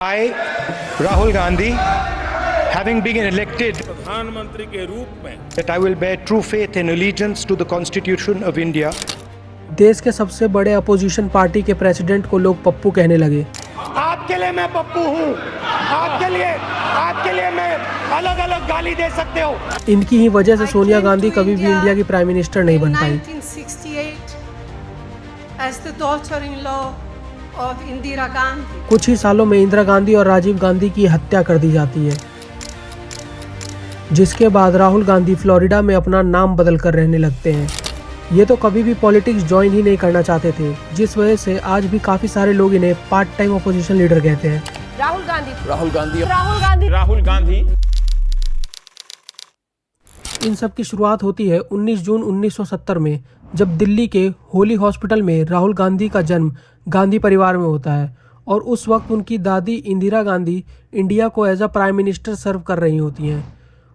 I, Rahul Gandhi, having been elected प्रधानमंत्री के रूप में that I will bear true faith and allegiance to the Constitution of India. देश के सबसे बड़े अपोजिशन पार्टी के प्रेसिडेंट को लोग पप्पू कहने लगे। आपके लिए मैं पप्पू हूँ, आपके लिए मैं अलग अलग गाली दे सकते हो। इनकी ही वजह से सोनिया गांधी कभी भी इंडिया की प्राइम मिनिस्टर नहीं बन पाई। 1968 as the daughter-in-law of Indira Gandhi. कुछ ही सालों में इंदिरा गांधी और राजीव गांधी की हत्या कर दी जाती है, जिसके बाद राहुल गांधी फ्लोरिडा में अपना नाम बदल कर रहने लगते हैं। ये तो कभी भी पॉलिटिक्स ज्वाइन ही नहीं करना चाहते थे, जिस वजह से आज भी काफी सारे लोग इन्हें पार्ट टाइम अपोजिशन लीडर कहते हैं। राहुल गांधी इन सब की शुरुआत होती है 19 जून 1970 में, जब दिल्ली के होली हॉस्पिटल में राहुल गांधी का जन्म गांधी परिवार में होता है और उस वक्त उनकी दादी इंदिरा गांधी इंडिया को एज अ प्राइम मिनिस्टर सर्व कर रही होती हैं।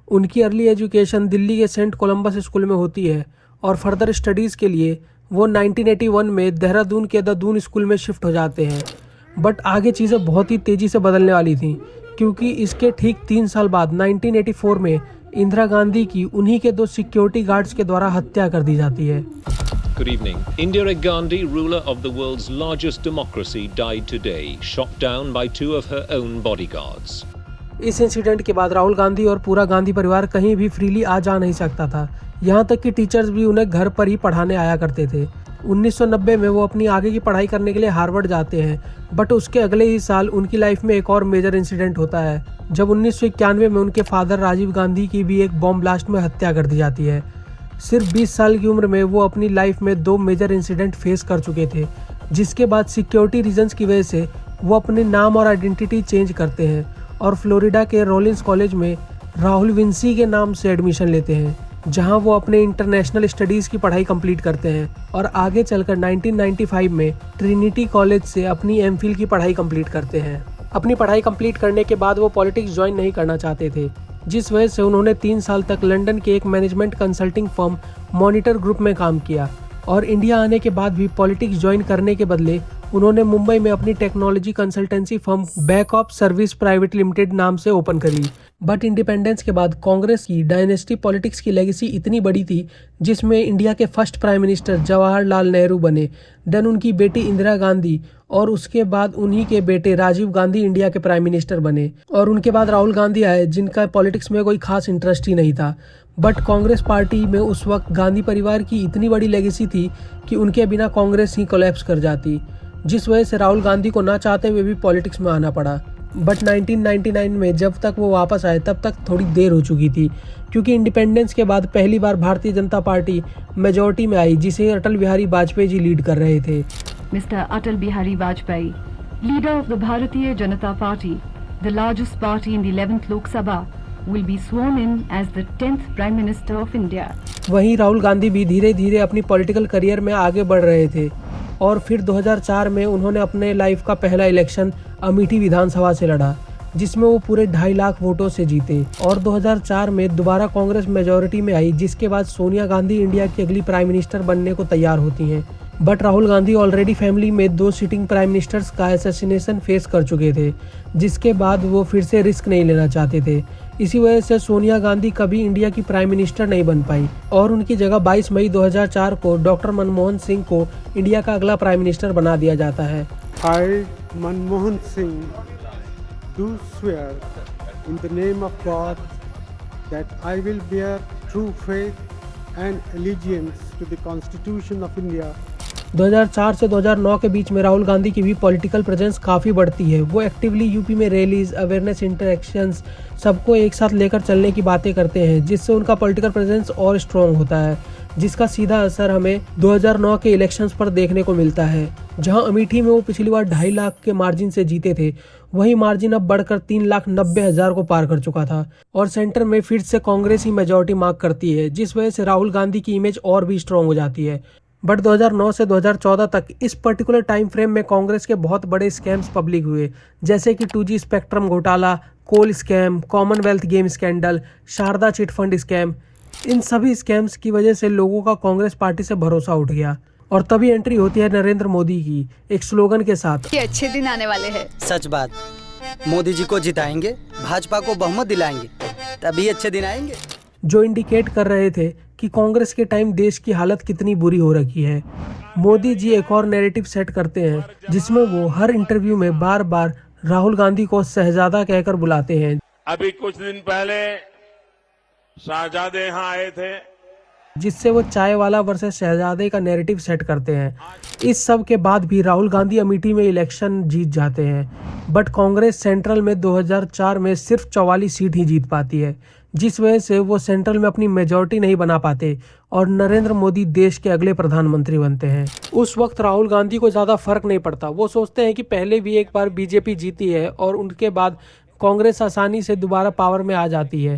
उनकी अर्ली एजुकेशन दिल्ली के सेंट कोलंबस स्कूल में होती है और फर्दर स्टडीज़ के लिए वो 1981 में देहरादून के द दून स्कूल में शिफ्ट हो जाते हैं। बट आगे चीज़ें बहुत ही तेज़ी से बदलने वाली थीं, क्योंकि इसके ठीक 3 साल बाद 1984 में इंदिरा गांधी की उन्हीं के 2 सिक्योरिटी गार्ड्स के द्वारा हत्या कर दी जाती है। Good evening. Indira Gandhi, ruler of the world's largest democracy, died today, shot down by 2 of her own bodyguards. इस इंसिडेंट के बाद राहुल गांधी और पूरा गांधी परिवार कहीं भी फ्रीली आ जा नहीं सकता था। यहाँ तक कि टीचर्स भी उन्हें घर पर ही पढ़ाने आया करते थे। 1990 में वो अपनी आगे की पढ़ाई करने के लिए हार्वर्ड जाते हैं, बट उसके अगले ही साल उनकी लाइफ में एक और मेजर इंसिडेंट होता है, जब 1991 में उनके फादर राजीव गांधी की भी एक बॉम्ब ब्लास्ट में हत्या कर दी जाती है। सिर्फ 20 साल की उम्र में वो अपनी लाइफ में 2 मेजर इंसिडेंट फेस कर चुके थे, जिसके बाद सिक्योरिटी रीजंस की वजह से वो अपने नाम और आइडेंटिटी चेंज करते हैं और फ्लोरिडा के रोलिंस कॉलेज में राहुल विंसी के नाम से एडमिशन लेते हैं, जहां वो अपने इंटरनेशनल स्टडीज़ की पढ़ाई कंप्लीट करते हैं और आगे चलकर 1995 में ट्रिनिटी कॉलेज से अपनी एमफिल की पढ़ाई कंप्लीट करते हैं। अपनी पढ़ाई कंप्लीट करने के बाद वो पॉलिटिक्स ज्वाइन नहीं करना चाहते थे, जिस वजह से उन्होंने 3 साल तक लंदन के एक management consulting firm monitor group में काम किया और इंडिया आने के बाद भी पॉलिटिक्स ज्वाइन करने के बदले उन्होंने मुंबई में अपनी technology consultancy firm back of service private limited नाम से ओपन करी। बट इंडिपेंडेंस के बाद कांग्रेस की डायनेस्टी पॉलिटिक्स की लेगेसी इतनी बड़ी थी, जिसमें इंडिया के first prime minister Jawaharlal Nehru बने, देन उनकी बेटी इंदिरा गांधी और उसके बाद उन्हीं के बेटे राजीव गांधी इंडिया के प्राइम मिनिस्टर बने और उनके बाद राहुल गांधी आए, जिनका पॉलिटिक्स में कोई खास इंटरेस्ट ही नहीं था। बट कांग्रेस पार्टी में उस वक्त गांधी परिवार की इतनी बड़ी लेगेसी थी कि उनके बिना कांग्रेस ही कोलैप्स कर जाती, जिस वजह से राहुल गांधी को ना चाहते हुए भी पॉलिटिक्स में आना पड़ा। बट 1999 में जब तक वो वापस आए तब तक थोड़ी देर हो चुकी थी, क्योंकि इंडिपेंडेंस के बाद पहली बार भारतीय जनता पार्टी मेजॉरिटी में आई, जिसे अटल बिहारी वाजपेयी जी लीड कर रहे थे। Mr. Atal Bihari Vajpayee, leader of the Bharatiya Janata Party, the largest party in the 11th Lok Sabha, will be sworn in as the 10th Prime Minister of India. वहीं राहुल गांधी भी धीरे धीरे अपनी पॉलिटिकल करियर में आगे बढ़ रहे थे और फिर 2004 में उन्होंने अपने लाइफ का पहला इलेक्शन अमेठी विधानसभा से लड़ा, जिसमें वो पूरे 2.5 लाख वोटों से जीते और 2004 में दोबारा कांग्रेस मेजॉरिटी में आई, जिसके बाद सोनिया गांधी इंडिया की अगली प्राइम मिनिस्टर बनने को तैयार होती हैं। But Rahul Gandhi already family में 2 सिटिंग प्राइम मिनिस्टर्स का असैसिनेशन फेस कर चुके थे, जिसके बाद वो फिर से रिस्क नहीं लेना चाहते थे। इसी वजह से सोनिया गांधी कभी इंडिया की प्राइम मिनिस्टर नहीं बन पाई और उनकी जगह 22 मई 2004 को डॉक्टर मनमोहन सिंह को इंडिया का अगला प्राइम मिनिस्टर बना दिया जाता है। I, Manmohan Singh, do swear in the name of God that I will bear true faith and allegiance to the Constitution of India. 2004 से 2009 के बीच में राहुल गांधी की भी पॉलिटिकल प्रेजेंस काफ़ी बढ़ती है। वो एक्टिवली यूपी में रैलीज, अवेयरनेस, इंटरेक्शंस सबको एक साथ लेकर चलने की बातें करते हैं, जिससे उनका पॉलिटिकल प्रेजेंस और स्ट्रॉन्ग होता है, जिसका सीधा असर हमें 2009 के इलेक्शंस पर देखने को मिलता है, जहां अमेठी में वो पिछली बार 2.5 लाख के मार्जिन से जीते थे। वही मार्जिन अब बढ़कर 3,90,000 को पार कर चुका था और सेंटर में फिर से कांग्रेस ही मेजॉरिटी मार्क करती है, जिस वजह से राहुल गांधी की इमेज और भी स्ट्रॉन्ग हो जाती है। बट 2009 से 2014 तक इस पर्टिकुलर टाइम फ्रेम में कांग्रेस के बहुत बड़े स्कैम्स पब्लिक हुए, जैसे कि 2G स्पेक्ट्रम घोटाला, coal scam, Commonwealth game scandal, Saradha chit fund scam. इन सभी स्कैम्स की वजह से लोगों का कांग्रेस पार्टी से भरोसा उठ गया और तभी एंट्री होती है नरेंद्र मोदी की एक स्लोगन के साथ, अच्छे दिन आने वाले हैं। सच बात। मोदी जी को जिताएंगे, भाजपा को बहुमत दिलाएंगे, तभी अच्छे दिन आएंगे। जो इंडिकेट कर रहे थे कि कांग्रेस के टाइम देश की हालत कितनी बुरी हो रखी है। मोदी जी एक और नैरेटिव सेट करते हैं जिसमें वो हर इंटरव्यू में बार बार राहुल गांधी को शहजादा कहकर बुलाते हैं। अभी कुछ दिन पहले शाहजादे यहाँ आए थे, जिससे वो चाय वाला वर्सेस शहजादे का नैरेटिव सेट करते हैं। इस सब के बाद भी राहुल गांधी अमेठी में इलेक्शन जीत जाते हैं, बट कांग्रेस सेंट्रल में 2004 में सिर्फ 44 सीट ही जीत पाती है, जिस वजह से वो सेंट्रल में अपनी मेजॉरिटी नहीं बना पाते और नरेंद्र मोदी देश के अगले प्रधानमंत्री बनते हैं। उस वक्त राहुल गांधी को ज़्यादा फर्क नहीं पड़ता। वो सोचते हैं कि पहले भी एक बार बीजेपी जीती है और उनके बाद कांग्रेस आसानी से दोबारा पावर में आ जाती है।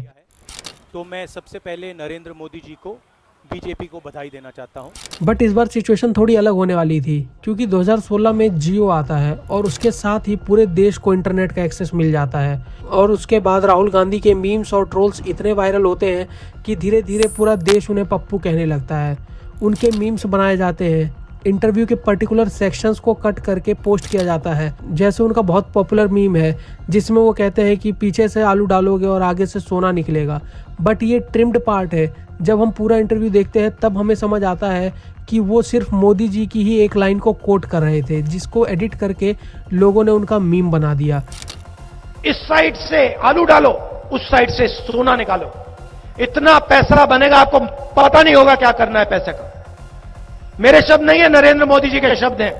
तो मैं सबसे पहले नरेंद्र मोदी जी को, बीजेपी को बधाई देना चाहता हूं। बट इस बार सिचुएशन थोड़ी अलग होने वाली थी, क्योंकि 2016 में जियो आता है और उसके साथ ही पूरे देश को इंटरनेट का एक्सेस मिल जाता है। और उसके बाद राहुल गांधी के मीम्स और ट्रोल्स इतने वायरल होते हैं कि धीरे धीरे पूरा देश उन्हें पप्पू कहने लगता है। उनके मीम्स बनाए जाते हैं, इंटरव्यू के पर्टिकुलर सेक्शंस को कट करके पोस्ट किया जाता है। जैसे उनका बहुत पॉपुलर मीम है जिसमें वो कहते हैं कि पीछे से आलू डालोगे और आगे से सोना निकलेगा, बट ये ट्रिम्ड पार्ट है। जब हम पूरा इंटरव्यू देखते हैं तब हमें समझ आता है कि वो सिर्फ मोदी जी की ही एक लाइन को कोट कर रहे थे, जिसको एडिट करके लोगों ने उनका मीम बना दिया। इस साइड से आलू डालो, उस साइड से सोना निकालो, इतना पैसा बनेगा, आपको पता नहीं होगा क्या करना है पैसे का। मेरे शब्द नहीं है, नरेंद्र मोदी जी के शब्द हैं।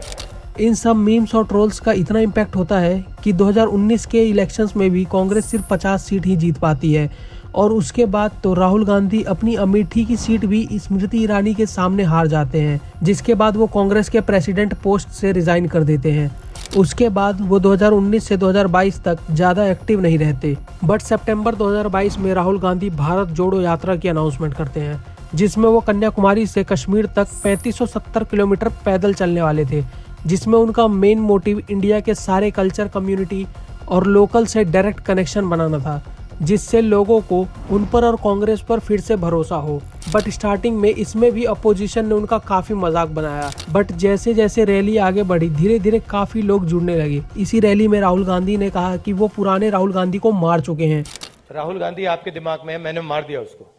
इन सब मीम्स और ट्रोल्स का इतना इम्पैक्ट होता है कि 2019 के इलेक्शंस में भी कांग्रेस सिर्फ 50 सीट ही जीत पाती है। और उसके बाद तो राहुल गांधी अपनी अमेठी की सीट भी स्मृति ईरानी के सामने हार जाते हैं, जिसके बाद वो कांग्रेस के प्रेसिडेंट पोस्ट से रिजाइन कर देते हैं। उसके बाद वो 2019 से 2022 तक ज़्यादा एक्टिव नहीं रहते। बट सितंबर 2022 में राहुल गांधी भारत जोड़ो यात्रा की अनाउंसमेंट करते हैं, जिसमें वो कन्याकुमारी से कश्मीर तक 3570 किलोमीटर पैदल चलने वाले थे, जिसमें उनका मेन मोटिव इंडिया के सारे कल्चर, कम्युनिटी और लोकल से डायरेक्ट कनेक्शन बनाना था, जिससे लोगों को उन पर और कांग्रेस पर फिर से भरोसा हो। बट स्टार्टिंग में इसमें भी अपोजिशन ने उनका काफ़ी मजाक बनाया, बट जैसे जैसे रैली आगे बढ़ी धीरे धीरे काफ़ी लोग जुड़ने लगे। इसी रैली में राहुल गांधी ने कहा कि वो पुराने राहुल गांधी को मार चुके हैं। राहुल गांधी आपके दिमाग में है, मैंने मार दिया उसको,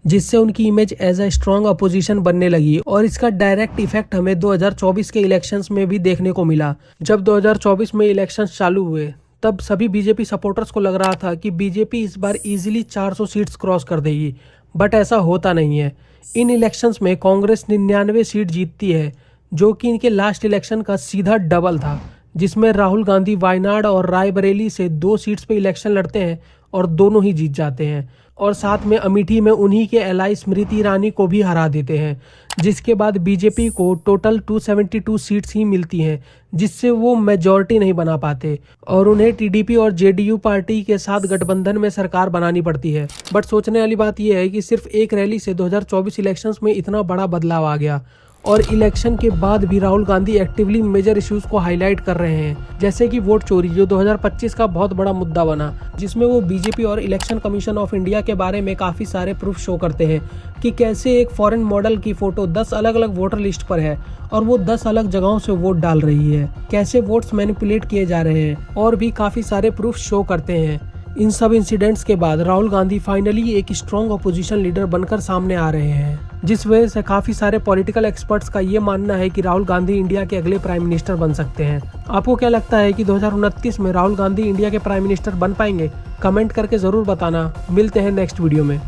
जिससे उनकी image as a strong opposition बनने लगी। और इसका डायरेक्ट इफेक्ट हमें 2024 के इलेक्शंस में भी देखने को मिला। जब 2024 में इलेक्शंस चालू हुए तब सभी बीजेपी सपोर्टर्स को लग रहा था कि बीजेपी इस बार इजीली 400 सीट्स क्रॉस कर देगी, बट ऐसा होता नहीं है। इन इलेक्शंस में कांग्रेस 99 सीट जीतती है, जो कि इनके लास्ट इलेक्शन का सीधा डबल था, जिसमें राहुल गांधी वायनाड और रायबरेली से 2 सीट्स पे इलेक्शन लड़ते हैं और दोनों ही जीत जाते हैं। और साथ में अमेठी में उन्हीं के एलाई स्मृति ईरानी को भी हरा देते हैं, जिसके बाद बीजेपी को टोटल 272 सीट्स ही मिलती हैं, जिससे वो मेजॉरिटी नहीं बना पाते और उन्हें टीडीपी और जेडीयू पार्टी के साथ गठबंधन में सरकार बनानी पड़ती है। बट सोचने वाली बात यह है कि सिर्फ एक रैली से 2024 इलेक्शंस में इतना बड़ा बदलाव आ गया और इलेक्शन के बाद भी Rahul Gandhi actively major issues को हाईलाइट कर रहे हैं, जैसे कि वोट चोरी, जो 2025 का बहुत बड़ा मुद्दा बना, जिसमें वो बीजेपी और इलेक्शन कमीशन ऑफ इंडिया के बारे में काफ़ी सारे प्रूफ शो करते हैं कि कैसे एक फॉरेन मॉडल की फ़ोटो 10 अलग अलग वोटर लिस्ट पर है और वो 10 अलग जगहों से वोट डाल रही है, कैसे वोट्स मैनिपुलेट किए जा रहे हैं, और भी काफ़ी सारे प्रूफ शो करते हैं। इन सब इंसिडेंट्स के बाद राहुल गांधी फाइनली एक स्ट्रॉन्ग अपोजिशन लीडर बनकर सामने आ रहे हैं, जिस वजह से काफ़ी सारे पॉलिटिकल एक्सपर्ट्स का ये मानना है कि राहुल गांधी इंडिया के अगले प्राइम मिनिस्टर बन सकते हैं। आपको क्या लगता है कि 2029 में राहुल गांधी इंडिया के प्राइम मिनिस्टर बन पाएंगे? कमेंट करके ज़रूर बताना। मिलते हैं नेक्स्ट वीडियो में।